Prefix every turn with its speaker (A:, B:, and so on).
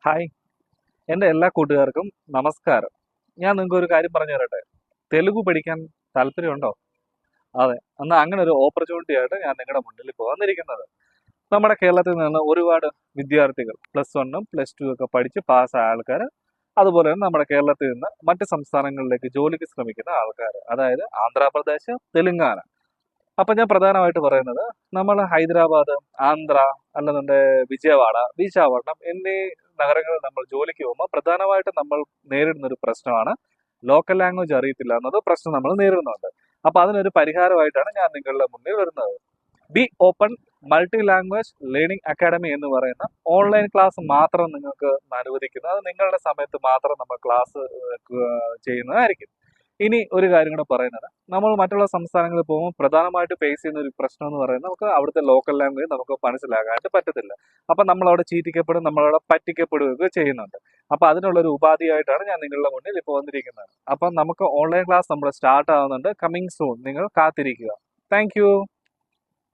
A: Hi, എൻ്റെ എല്ലാ കൂട്ടുകാർക്കും നമസ്കാരം. ഞാൻ നിങ്ങൾക്ക് ഒരു കാര്യം പറഞ്ഞു തരട്ടെ. തെലുഗു പഠിക്കാൻ താല്പര്യമുണ്ടോ? അതെ. എന്നാൽ അങ്ങനെ ഒരു ഓപ്പർച്യൂണിറ്റി ആയിട്ട് ഞാൻ നിങ്ങളുടെ മുന്നിൽ ഇപ്പോൾ വന്നിരിക്കുന്നത്. നമ്മുടെ കേരളത്തിൽ നിന്ന് ഒരുപാട് വിദ്യാർത്ഥികൾ പ്ലസ് വണ്ണും പ്ലസ് ടു ഒക്കെ പഠിച്ച് പാസ്സായ ആൾക്കാർ, അതുപോലെ തന്നെ നമ്മുടെ കേരളത്തിൽ നിന്ന് മറ്റ് സംസ്ഥാനങ്ങളിലേക്ക് ജോലിക്ക് ശ്രമിക്കുന്ന ആൾക്കാർ, അതായത് ആന്ധ്രാപ്രദേശ്, തെലുങ്കാന. അപ്പൊ ഞാൻ പ്രധാനമായിട്ട് പറയുന്നത് നമ്മൾ ഹൈദരാബാദ്, ആന്ധ്ര, അല്ലെന്നുണ്ടെങ്കിൽ വിജയവാഡ, വിശാഖപട്ടണം എന്നീ നഗരങ്ങളിൽ നമ്മൾ ജോലിക്ക് പോകുമ്പോൾ പ്രധാനമായിട്ടും നമ്മൾ നേരിടുന്ന ഒരു പ്രശ്നമാണ് ലോക്കൽ ലാംഗ്വേജ് അറിയത്തില്ല എന്നത് പ്രശ്നം നമ്മൾ നേരിടുന്നുണ്ട്. അപ്പൊ അതിനൊരു പരിഹാരമായിട്ടാണ് ഞാൻ നിങ്ങളുടെ മുന്നിൽ വരുന്നത്. B open multi language learning academy എന്ന് പറയുന്ന ഓൺലൈൻ ക്ലാസ് മാത്രം നിങ്ങൾക്ക് അനുവദിക്കുന്നത്. അത് നിങ്ങളുടെ സമയത്ത് മാത്രം നമ്മൾ ക്ലാസ് ചെയ്യുന്നതായിരിക്കും. ഇനി ഒരു കാര്യം കൂടെ പറയുന്നത്, നമ്മൾ മറ്റുള്ള സംസ്ഥാനങ്ങളിൽ പോകുമ്പോൾ പ്രധാനമായിട്ട് ഫേസ് ചെയ്യുന്ന ഒരു പ്രശ്നം എന്ന് പറയുന്നത് നമുക്ക് അവിടുത്തെ ലോക്കൽ ലാംഗ്വേജ് നമുക്ക് മനസ്സിലാകാനായിട്ട് പറ്റത്തില്ല. അപ്പം നമ്മളവിടെ ചീറ്റിക്കപ്പെടും, നമ്മളവിടെ പറ്റിക്കപ്പെടുകയൊക്കെ ചെയ്യുന്നുണ്ട്. അപ്പം അതിനുള്ള ഒരു ഉപാധിയായിട്ടാണ് ഞാൻ നിങ്ങളുടെ മുന്നിൽ ഇപ്പോൾ വന്നിരിക്കുന്നത്. അപ്പം നമുക്ക് ഓൺലൈൻ ക്ലാസ് നമ്മൾ സ്റ്റാർട്ട് ആവുന്നുണ്ട്. Coming soon. നിങ്ങൾ കാത്തിരിക്കുക. താങ്ക്